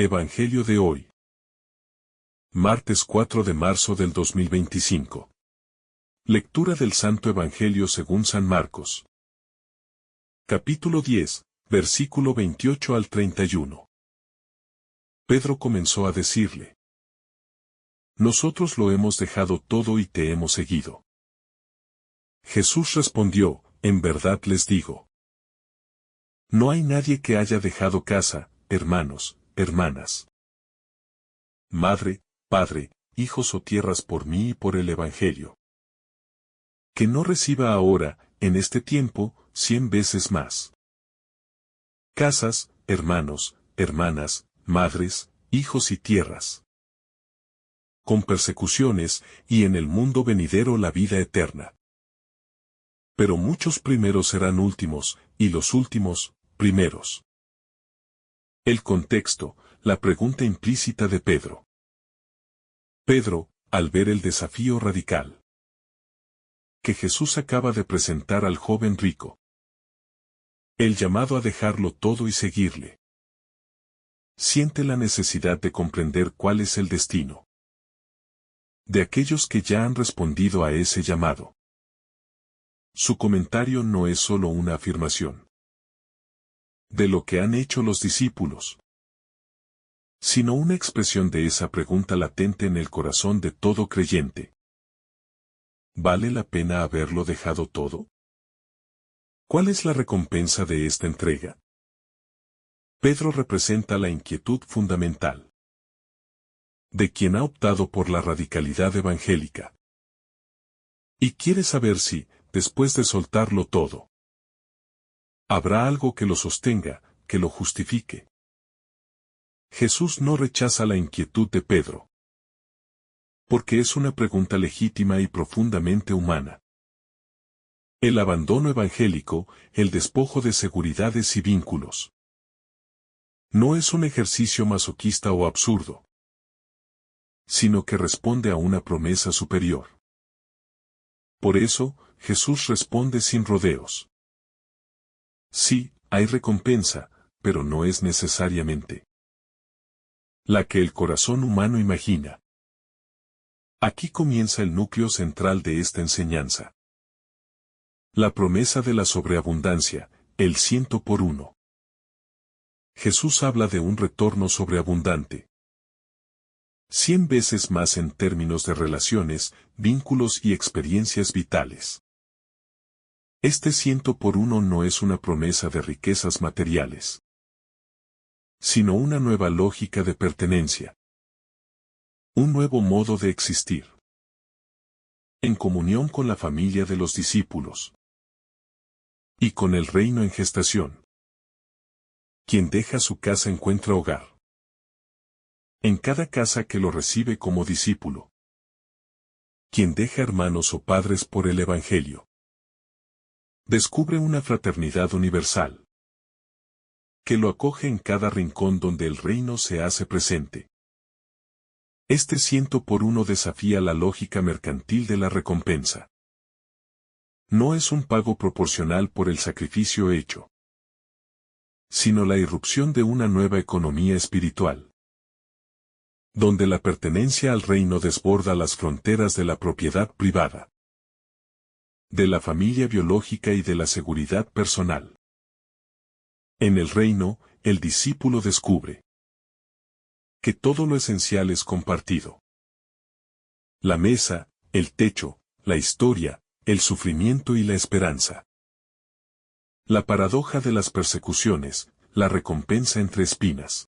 Evangelio de hoy. Martes 4 de marzo del 2025. Lectura del Santo Evangelio según San Marcos. Capítulo 10, versículo 28 al 31. Pedro comenzó a decirle: Nosotros lo hemos dejado todo y te hemos seguido. Jesús respondió: En verdad les digo. No hay nadie que haya dejado casa, hermanos, hermanas, madre, padre, hijos o tierras por mí y por el Evangelio, que no reciba ahora, en este tiempo, 100 veces más. Casas, hermanos, hermanas, madres, hijos y tierras, con persecuciones, y en el mundo venidero la vida eterna. Pero muchos primeros serán últimos, y los últimos, primeros. El contexto, la pregunta implícita de Pedro. Pedro, al ver el desafío radical que Jesús acaba de presentar al joven rico, el llamado a dejarlo todo y seguirle, siente la necesidad de comprender cuál es el destino de aquellos que ya han respondido a ese llamado. Su comentario no es solo una afirmación de lo que han hecho los discípulos, sino una expresión de esa pregunta latente en el corazón de todo creyente. ¿Vale la pena haberlo dejado todo? ¿Cuál es la recompensa de esta entrega? Pedro representa la inquietud fundamental de quien ha optado por la radicalidad evangélica y quiere saber si, después de soltarlo todo, habrá algo que lo sostenga, que lo justifique. Jesús no rechaza la inquietud de Pedro, porque es una pregunta legítima y profundamente humana. El abandono evangélico, el despojo de seguridades y vínculos, no es un ejercicio masoquista o absurdo, sino que responde a una promesa superior. Por eso, Jesús responde sin rodeos. Sí, hay recompensa, pero no es necesariamente la que el corazón humano imagina. Aquí comienza el núcleo central de esta enseñanza. La promesa de la sobreabundancia, el 100 por 1. Jesús habla de un retorno sobreabundante. 100 veces más en términos de relaciones, vínculos y experiencias vitales. Este 100 por 1 no es una promesa de riquezas materiales, sino una nueva lógica de pertenencia. Un nuevo modo de existir, en comunión con la familia de los discípulos y con el reino en gestación. Quien deja su casa encuentra hogar en cada casa que lo recibe como discípulo. Quien deja hermanos o padres por el Evangelio descubre una fraternidad universal que lo acoge en cada rincón donde el reino se hace presente. Este 100 por 1 desafía la lógica mercantil de la recompensa. No es un pago proporcional por el sacrificio hecho, sino la irrupción de una nueva economía espiritual, donde la pertenencia al reino desborda las fronteras de la propiedad privada, de la familia biológica y de la seguridad personal. En el reino, el discípulo descubre que todo lo esencial es compartido. La mesa, el techo, la historia, el sufrimiento y la esperanza. La paradoja de las persecuciones, la recompensa entre espinas.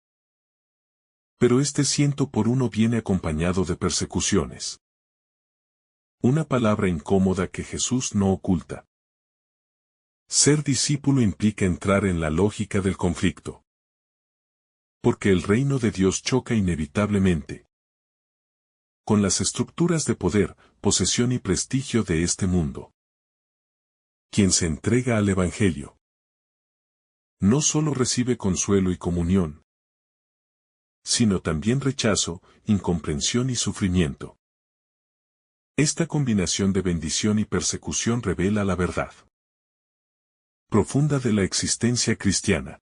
Pero este 100 por 1 viene acompañado de persecuciones. Una palabra incómoda que Jesús no oculta. Ser discípulo implica entrar en la lógica del conflicto, porque el reino de Dios choca inevitablemente con las estructuras de poder, posesión y prestigio de este mundo. Quien se entrega al Evangelio no solo recibe consuelo y comunión, sino también rechazo, incomprensión y sufrimiento. Esta combinación de bendición y persecución revela la verdad profunda de la existencia cristiana.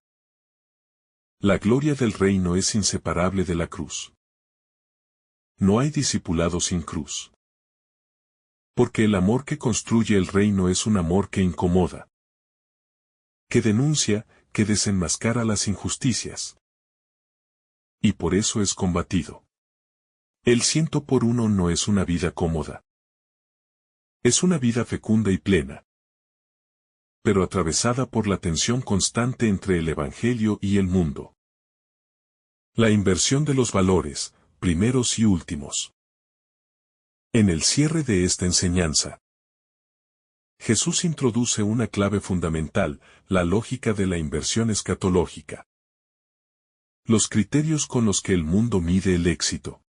La gloria del reino es inseparable de la cruz. No hay discipulado sin cruz. Porque el amor que construye el reino es un amor que incomoda, que denuncia, que desenmascara las injusticias. Y por eso es combatido. El 100 por 1 no es una vida cómoda. Es una vida fecunda y plena, pero atravesada por la tensión constante entre el Evangelio y el mundo. La inversión de los valores, primeros y últimos. En el cierre de esta enseñanza, Jesús introduce una clave fundamental, la lógica de la inversión escatológica. Los criterios con los que el mundo mide el éxito.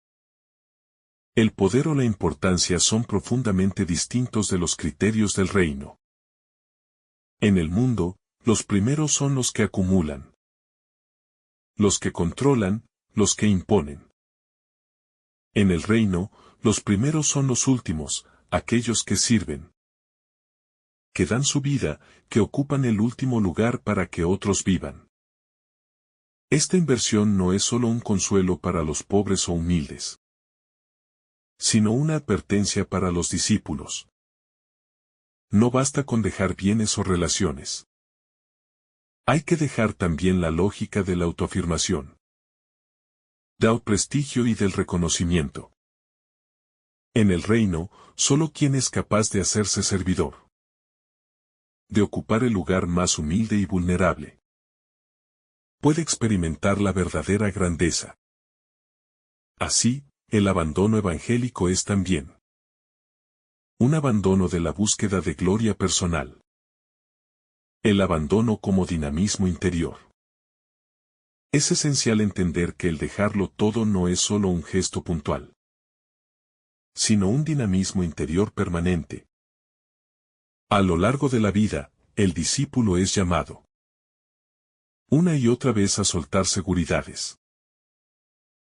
El poder o la importancia son profundamente distintos de los criterios del reino. En el mundo, los primeros son los que acumulan, los que controlan, los que imponen. En el reino, los primeros son los últimos, aquellos que sirven, que dan su vida, que ocupan el último lugar para que otros vivan. Esta inversión no es solo un consuelo para los pobres o humildes, sino una advertencia para los discípulos. No basta con dejar bienes o relaciones. Hay que dejar también la lógica de la autoafirmación, del prestigio y del reconocimiento. En el reino, solo quien es capaz de hacerse servidor, de ocupar el lugar más humilde y vulnerable, puede experimentar la verdadera grandeza. Así, el abandono evangélico es también un abandono de la búsqueda de gloria personal. El abandono como dinamismo interior. Es esencial entender que el dejarlo todo no es solo un gesto puntual, sino un dinamismo interior permanente. A lo largo de la vida, el discípulo es llamado una y otra vez a soltar seguridades.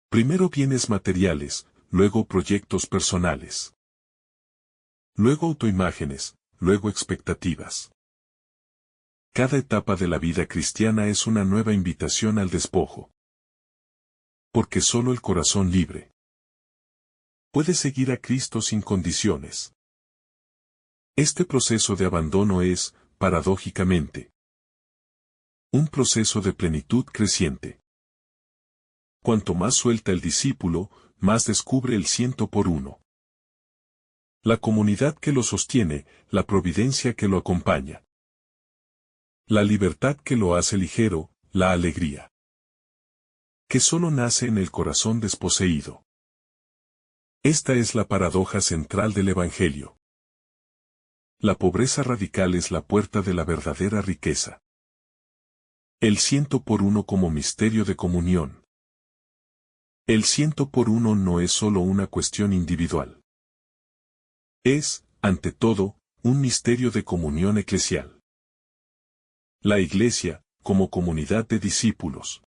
Primero bienes materiales, luego proyectos personales. Luego autoimágenes, luego expectativas. Cada etapa de la vida cristiana es una nueva invitación al despojo. Porque solo el corazón libre puede seguir a Cristo sin condiciones. Este proceso de abandono es, paradójicamente, un proceso de plenitud creciente. Cuanto más suelta el discípulo, más descubre el 100 por 1. La comunidad que lo sostiene, la providencia que lo acompaña. La libertad que lo hace ligero, la alegría que solo nace en el corazón desposeído. Esta es la paradoja central del Evangelio. La pobreza radical es la puerta de la verdadera riqueza. El 100 por 1 como misterio de comunión. El 100 por 1 no es solo una cuestión individual. Es, ante todo, un misterio de comunión eclesial. La Iglesia, como comunidad de discípulos,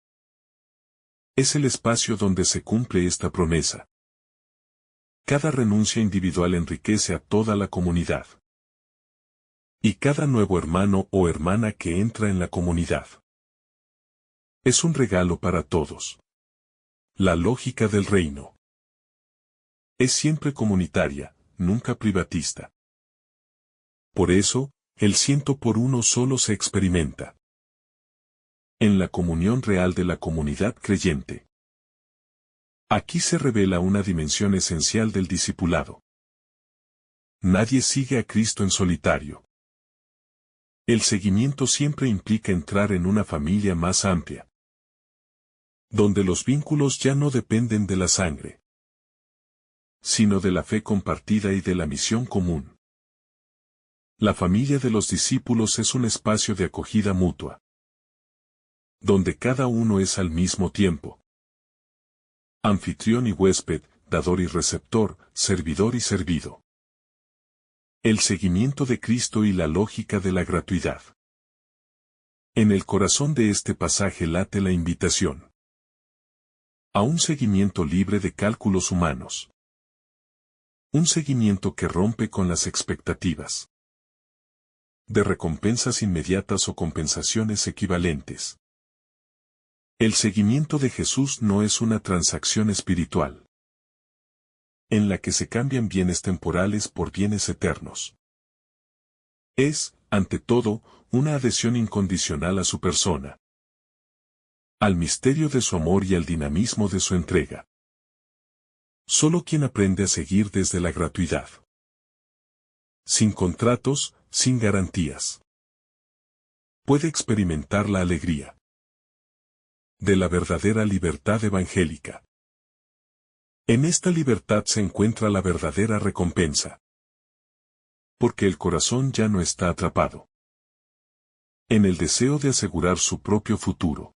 es el espacio donde se cumple esta promesa. Cada renuncia individual enriquece a toda la comunidad. Y cada nuevo hermano o hermana que entra en la comunidad es un regalo para todos. La lógica del reino es siempre comunitaria, nunca privatista. Por eso, el 100 por 1 solo se experimenta en la comunión real de la comunidad creyente. Aquí se revela una dimensión esencial del discipulado. Nadie sigue a Cristo en solitario. El seguimiento siempre implica entrar en una familia más amplia, donde los vínculos ya no dependen de la sangre, sino de la fe compartida y de la misión común. La familia de los discípulos es un espacio de acogida mutua, donde cada uno es al mismo tiempo anfitrión y huésped, dador y receptor, servidor y servido. El seguimiento de Cristo y la lógica de la gratuidad. En el corazón de este pasaje late la invitación a un seguimiento libre de cálculos humanos. Un seguimiento que rompe con las expectativas de recompensas inmediatas o compensaciones equivalentes. El seguimiento de Jesús no es una transacción espiritual, en la que se cambian bienes temporales por bienes eternos. Es, ante todo, una adhesión incondicional a su persona, al misterio de su amor y al dinamismo de su entrega. Solo quien aprende a seguir desde la gratuidad, sin contratos, sin garantías, puede experimentar la alegría de la verdadera libertad evangélica. En esta libertad se encuentra la verdadera recompensa, porque el corazón ya no está atrapado en el deseo de asegurar su propio futuro,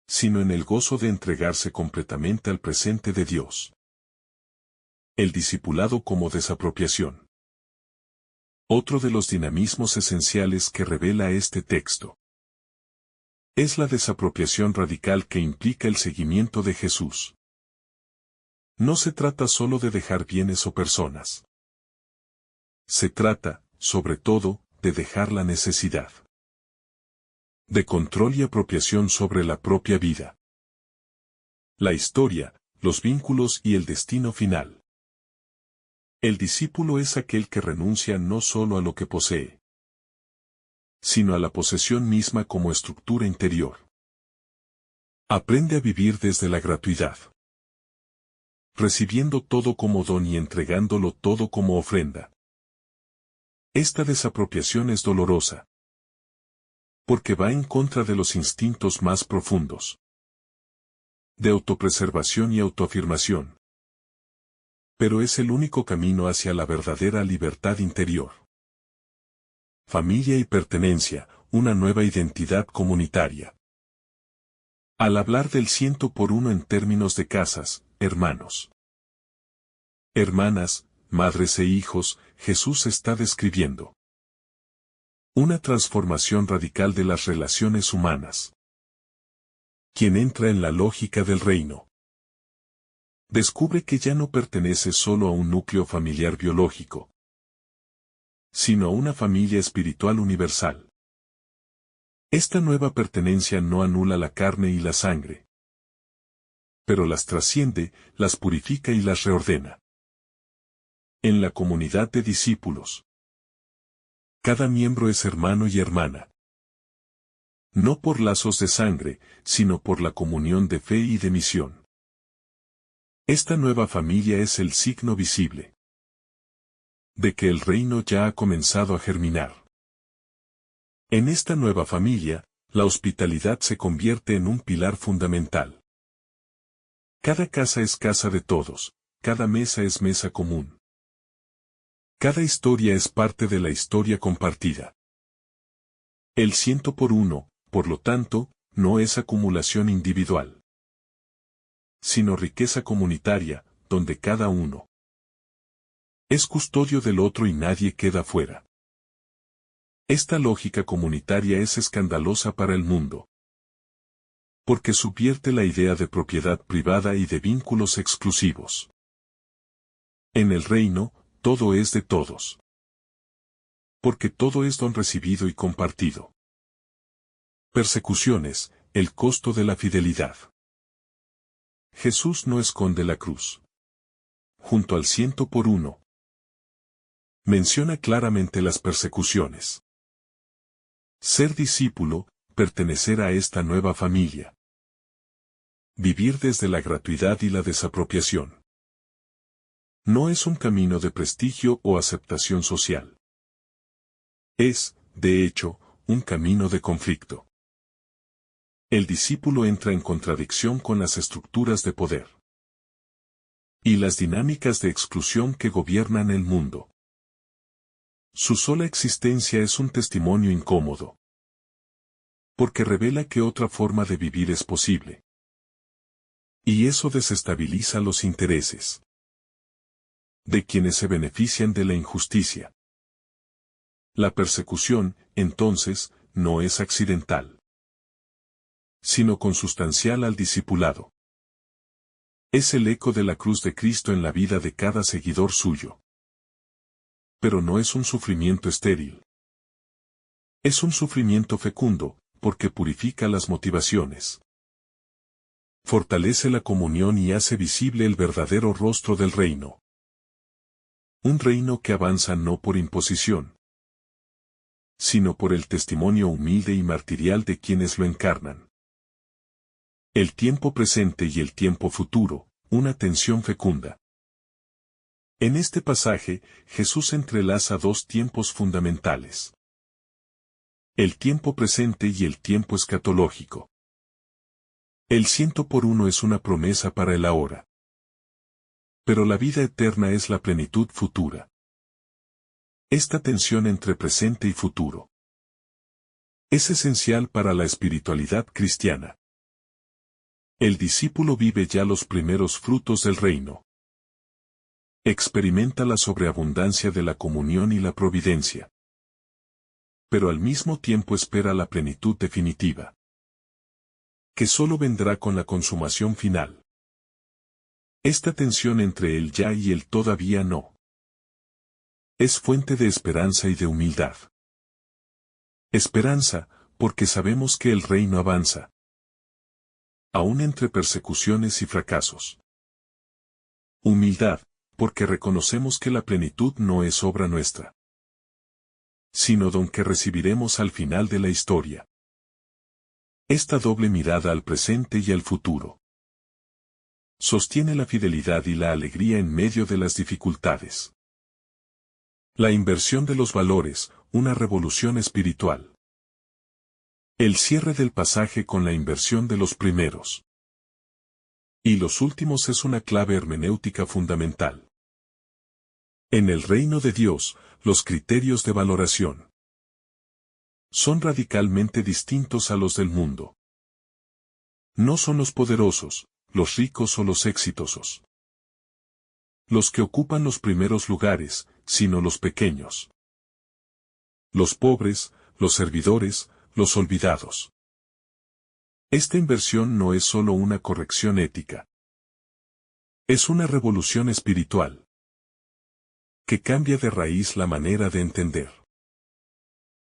sino en el gozo de entregarse completamente al presente de Dios. El discipulado como desapropiación. Otro de los dinamismos esenciales que revela este texto es la desapropiación radical que implica el seguimiento de Jesús. No se trata solo de dejar bienes o personas. Se trata, sobre todo, de dejar la necesidad de control y apropiación sobre la propia vida, la historia, los vínculos y el destino final. El discípulo es aquel que renuncia no solo a lo que posee, sino a la posesión misma como estructura interior. Aprende a vivir desde la gratuidad, recibiendo todo como don y entregándolo todo como ofrenda. Esta desapropiación es dolorosa, porque va en contra de los instintos más profundos de autopreservación y autoafirmación. Pero es el único camino hacia la verdadera libertad interior. Familia y pertenencia, una nueva identidad comunitaria. Al hablar del 100 por 1 en términos de casas, hermanos, hermanas, madres e hijos, Jesús está describiendo una transformación radical de las relaciones humanas. Quien entra en la lógica del reino descubre que ya no pertenece solo a un núcleo familiar biológico, sino a una familia espiritual universal. Esta nueva pertenencia no anula la carne y la sangre, pero las trasciende, las purifica y las reordena. En la comunidad de discípulos, cada miembro es hermano y hermana. No por lazos de sangre, sino por la comunión de fe y de misión. Esta nueva familia es el signo visible de que el reino ya ha comenzado a germinar. En esta nueva familia, la hospitalidad se convierte en un pilar fundamental. Cada casa es casa de todos, cada mesa es mesa común. Cada historia es parte de la historia compartida. El 100 por 1, por lo tanto, no es acumulación individual, sino riqueza comunitaria, donde cada uno es custodio del otro y nadie queda fuera. Esta lógica comunitaria es escandalosa para el mundo, porque subvierte la idea de propiedad privada y de vínculos exclusivos. En el reino, todo es de todos, porque todo es don recibido y compartido. Persecuciones, el costo de la fidelidad. Jesús no esconde la cruz. Junto al 100 por 1, menciona claramente las persecuciones. Ser discípulo, pertenecer a esta nueva familia. Vivir desde la gratuidad y la desapropiación. No es un camino de prestigio o aceptación social. Es, de hecho, un camino de conflicto. El discípulo entra en contradicción con las estructuras de poder y las dinámicas de exclusión que gobiernan el mundo. Su sola existencia es un testimonio incómodo, porque revela que otra forma de vivir es posible. Y eso desestabiliza los intereses de quienes se benefician de la injusticia. La persecución, entonces, no es accidental, sino consustancial al discipulado. Es el eco de la cruz de Cristo en la vida de cada seguidor suyo. Pero no es un sufrimiento estéril. Es un sufrimiento fecundo, porque purifica las motivaciones Fortalece la comunión y hace visible el verdadero rostro del reino. Un reino que avanza no por imposición, sino por el testimonio humilde y martirial de quienes lo encarnan. El tiempo presente y el tiempo futuro, una tensión fecunda. En este pasaje, Jesús entrelaza dos tiempos fundamentales: el tiempo presente y el tiempo escatológico. El 100 por 1 es una promesa para el ahora. Pero la vida eterna es la plenitud futura. Esta tensión entre presente y futuro es esencial para la espiritualidad cristiana. El discípulo vive ya los primeros frutos del reino. Experimenta la sobreabundancia de la comunión y la providencia. Pero al mismo tiempo espera la plenitud definitiva, que solo vendrá con la consumación final. Esta tensión entre el ya y el todavía no es fuente de esperanza y de humildad. Esperanza, porque sabemos que el reino avanza, aún entre persecuciones y fracasos. Humildad, porque reconocemos que la plenitud no es obra nuestra, sino don que recibiremos al final de la historia. Esta doble mirada al presente y al futuro sostiene la fidelidad y la alegría en medio de las dificultades. La inversión de los valores, una revolución espiritual. El cierre del pasaje con la inversión de los primeros y los últimos es una clave hermenéutica fundamental. En el reino de Dios, los criterios de valoración son radicalmente distintos a los del mundo. No son los poderosos, los ricos o los exitosos los que ocupan los primeros lugares, sino los pequeños, los pobres, los servidores, los olvidados. Esta inversión no es solo una corrección ética. Es una revolución espiritual que cambia de raíz la manera de entender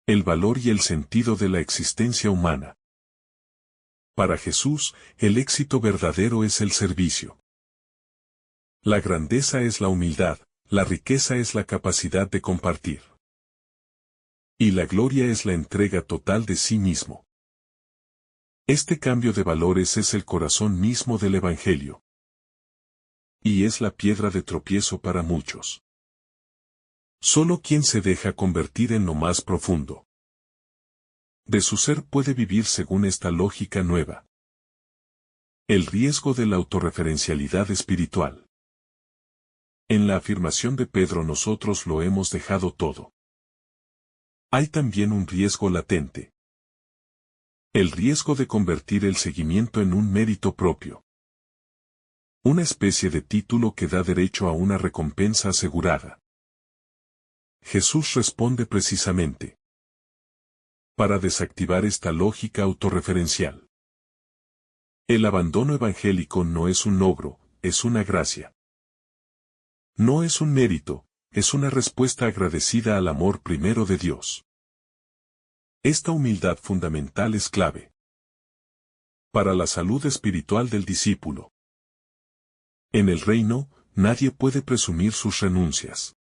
el valor y el sentido de la existencia humana. Para Jesús, el éxito verdadero es el servicio. La grandeza es la humildad, la riqueza es la capacidad de compartir. Y la gloria es la entrega total de sí mismo. Este cambio de valores es el corazón mismo del Evangelio. Y es la piedra de tropiezo para muchos. Solo quien se deja convertir en lo más profundo de su ser puede vivir según esta lógica nueva. El riesgo de la autorreferencialidad espiritual. En la afirmación de Pedro nosotros lo hemos dejado todo. Hay también un riesgo latente. El riesgo de convertir el seguimiento en un mérito propio. Una especie de título que da derecho a una recompensa asegurada. Jesús responde precisamente para desactivar esta lógica autorreferencial. El abandono evangélico no es un logro, es una gracia. No es un mérito, es una respuesta agradecida al amor primero de Dios. Esta humildad fundamental es clave para la salud espiritual del discípulo. En el reino, nadie puede presumir sus renuncias,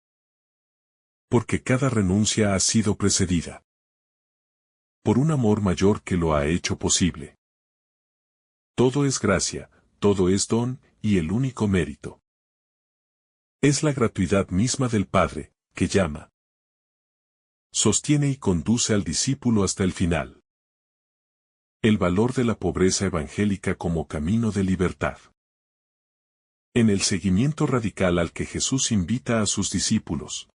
porque cada renuncia ha sido precedida por un amor mayor que lo ha hecho posible. Todo es gracia, todo es don, y el único mérito es la gratuidad misma del Padre, que llama, sostiene y conduce al discípulo hasta el final. El valor de la pobreza evangélica como camino de libertad. En el seguimiento radical al que Jesús invita a sus discípulos,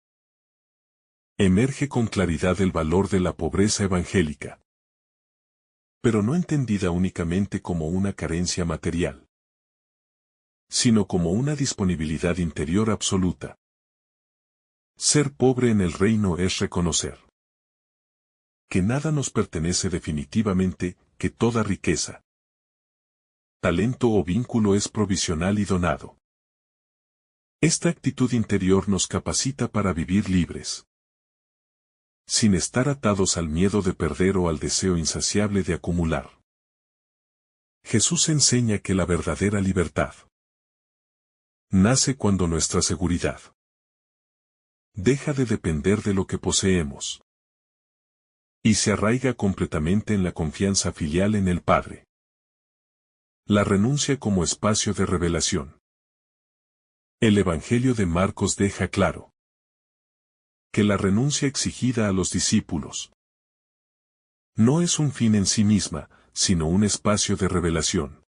emerge con claridad el valor de la pobreza evangélica, pero no entendida únicamente como una carencia material, sino como una disponibilidad interior absoluta. Ser pobre en el reino es reconocer que nada nos pertenece definitivamente, que toda riqueza, talento o vínculo es provisional y donado. Esta actitud interior nos capacita para vivir libres, sin estar atados al miedo de perder o al deseo insaciable de acumular. Jesús enseña que la verdadera libertad nace cuando nuestra seguridad deja de depender de lo que poseemos y se arraiga completamente en la confianza filial en el Padre. La renuncia como espacio de revelación. El Evangelio de Marcos deja claro que la renuncia exigida a los discípulos no es un fin en sí misma, sino un espacio de revelación.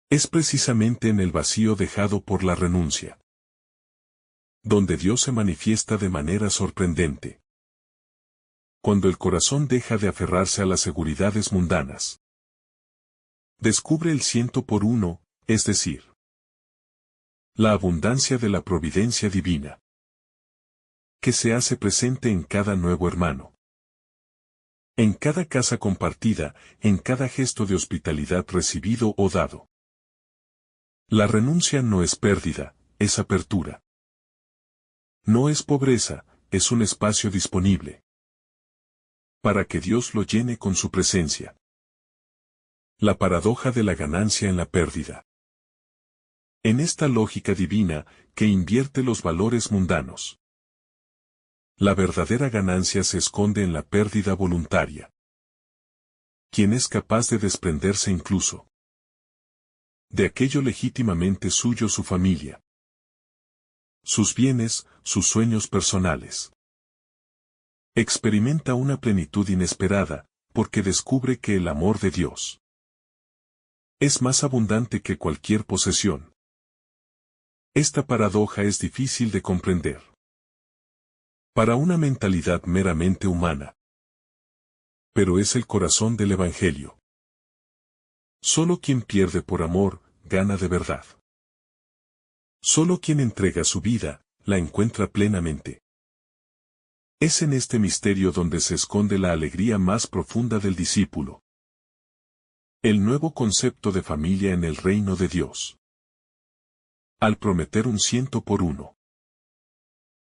Es precisamente en el vacío dejado por la renuncia donde Dios se manifiesta de manera sorprendente. Cuando el corazón deja de aferrarse a las seguridades mundanas, descubre el 100 por 1, es decir, la abundancia de la providencia divina, que se hace presente en cada nuevo hermano, en cada casa compartida, en cada gesto de hospitalidad recibido o dado. La renuncia no es pérdida, es apertura. No es pobreza, es un espacio disponible para que Dios lo llene con su presencia. La paradoja de la ganancia en la pérdida. En esta lógica divina, que invierte los valores mundanos, la verdadera ganancia se esconde en la pérdida voluntaria. Quien es capaz de desprenderse incluso de aquello legítimamente suyo, su familia, sus bienes, sus sueños personales, experimenta una plenitud inesperada, porque descubre que el amor de Dios es más abundante que cualquier posesión. Esta paradoja es difícil de comprender para una mentalidad meramente humana, pero es el corazón del Evangelio. Solo quien pierde por amor, gana de verdad. Solo quien entrega su vida, la encuentra plenamente. Es en este misterio donde se esconde la alegría más profunda del discípulo. El nuevo concepto de familia en el reino de Dios. Al prometer un 100 por 1.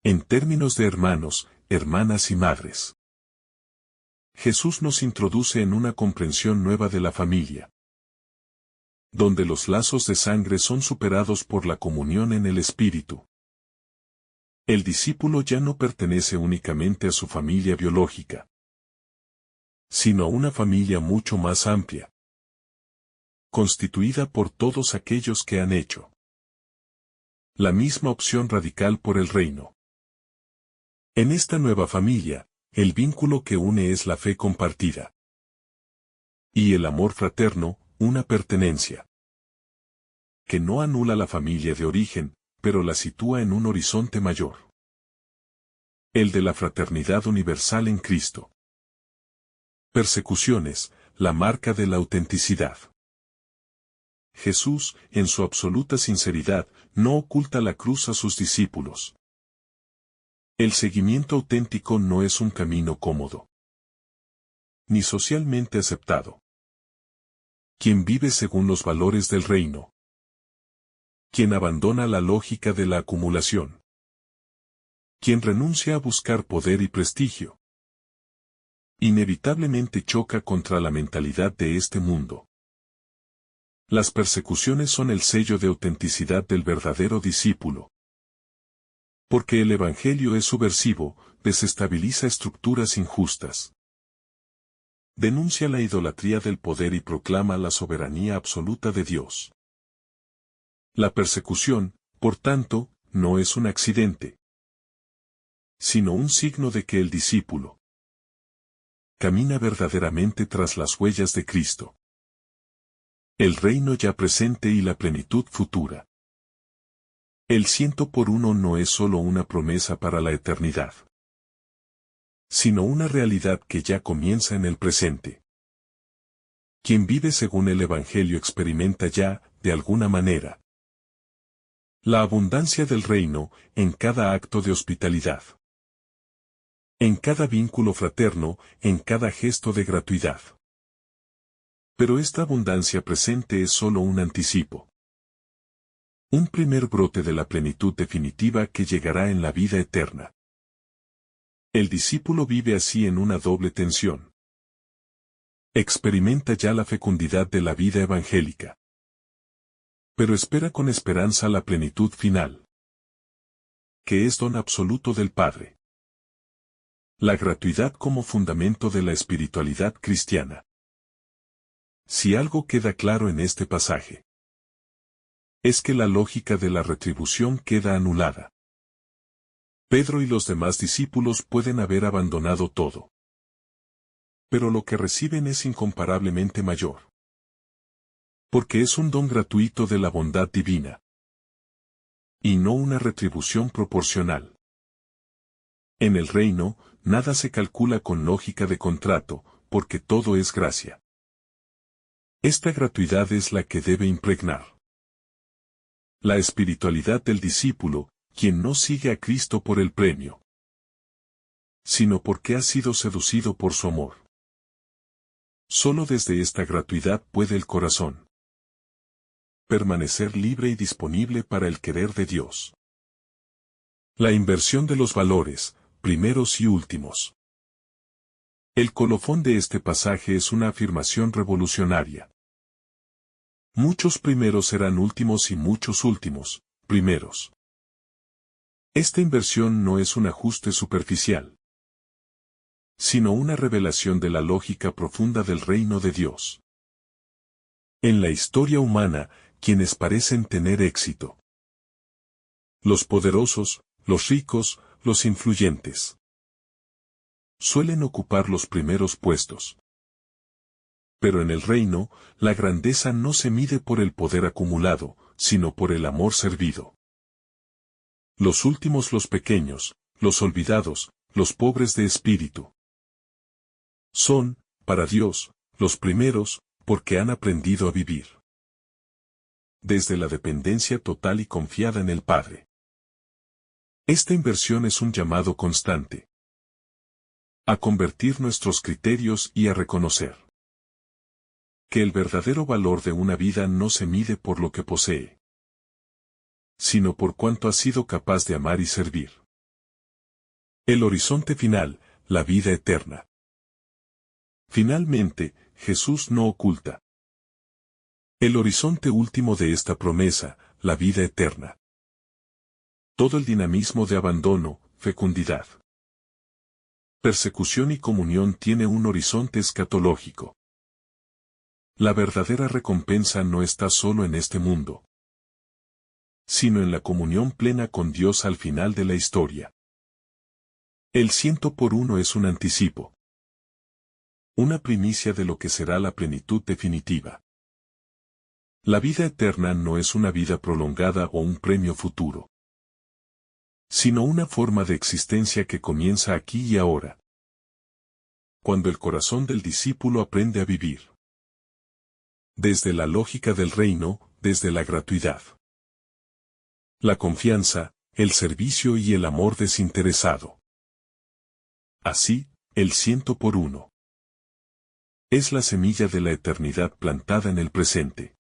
En términos de hermanos, hermanas y madres, Jesús nos introduce en una comprensión nueva de la familia, donde los lazos de sangre son superados por la comunión en el Espíritu. El discípulo ya no pertenece únicamente a su familia biológica, sino a una familia mucho más amplia, constituida por todos aquellos que han hecho la misma opción radical por el reino. En esta nueva familia, el vínculo que une es la fe compartida y el amor fraterno, una pertenencia que no anula la familia de origen, pero la sitúa en un horizonte mayor. El de la fraternidad universal en Cristo. Persecuciones, la marca de la autenticidad. Jesús, en su absoluta sinceridad, no oculta la cruz a sus discípulos. El seguimiento auténtico no es un camino cómodo, ni socialmente aceptado. Quien vive según los valores del reino, quien abandona la lógica de la acumulación, quien renuncia a buscar poder y prestigio, inevitablemente choca contra la mentalidad de este mundo. Las persecuciones son el sello de autenticidad del verdadero discípulo. Porque el Evangelio es subversivo, desestabiliza estructuras injustas, denuncia la idolatría del poder y proclama la soberanía absoluta de Dios. La persecución, por tanto, no es un accidente, sino un signo de que el discípulo camina verdaderamente tras las huellas de Cristo. El reino ya presente y la plenitud futura. El 100 por 1 no es solo una promesa para la eternidad, sino una realidad que ya comienza en el presente. Quien vive según el Evangelio experimenta ya, de alguna manera, la abundancia del reino en cada acto de hospitalidad, en cada vínculo fraterno, en cada gesto de gratuidad. Pero esta abundancia presente es solo un anticipo. Un primer brote de la plenitud definitiva que llegará en la vida eterna. El discípulo vive así en una doble tensión. Experimenta ya la fecundidad de la vida evangélica. Pero espera con esperanza la plenitud final, que es don absoluto del Padre. La gratuidad como fundamento de la espiritualidad cristiana. Si algo queda claro en este pasaje, es que la lógica de la retribución queda anulada. Pedro y los demás discípulos pueden haber abandonado todo, pero lo que reciben es incomparablemente mayor, porque es un don gratuito de la bondad divina, y no una retribución proporcional. En el reino, nada se calcula con lógica de contrato, porque todo es gracia. Esta gratuidad es la que debe impregnar la espiritualidad del discípulo, quien no sigue a Cristo por el premio, sino porque ha sido seducido por su amor. Solo desde esta gratuidad puede el corazón permanecer libre y disponible para el querer de Dios. La inversión de los valores, primeros y últimos. El colofón de este pasaje es una afirmación revolucionaria. Muchos primeros serán últimos y muchos últimos, primeros. Esta inversión no es un ajuste superficial, sino una revelación de la lógica profunda del reino de Dios. En la historia humana, quienes parecen tener éxito: los poderosos, los ricos, los influyentes, suelen ocupar los primeros puestos. Pero en el reino, la grandeza no se mide por el poder acumulado, sino por el amor servido. Los últimos, los pequeños, los olvidados, los pobres de espíritu, son, para Dios, los primeros, porque han aprendido a vivir desde la dependencia total y confiada en el Padre. Esta inversión es un llamado constante a convertir nuestros criterios y a reconocer que el verdadero valor de una vida no se mide por lo que posee, sino por cuánto ha sido capaz de amar y servir. El horizonte final, la vida eterna. Finalmente, Jesús no oculta el horizonte último de esta promesa, la vida eterna. Todo el dinamismo de abandono, fecundidad, persecución y comunión tiene un horizonte escatológico. La verdadera recompensa no está solo en este mundo, sino en la comunión plena con Dios al final de la historia. El 100 por 1 es un anticipo, una primicia de lo que será la plenitud definitiva. La vida eterna no es una vida prolongada o un premio futuro, sino una forma de existencia que comienza aquí y ahora, cuando el corazón del discípulo aprende a vivir desde la lógica del reino, desde la gratuidad, la confianza, el servicio y el amor desinteresado. Así, el 100 por 1 es la semilla de la eternidad plantada en el presente.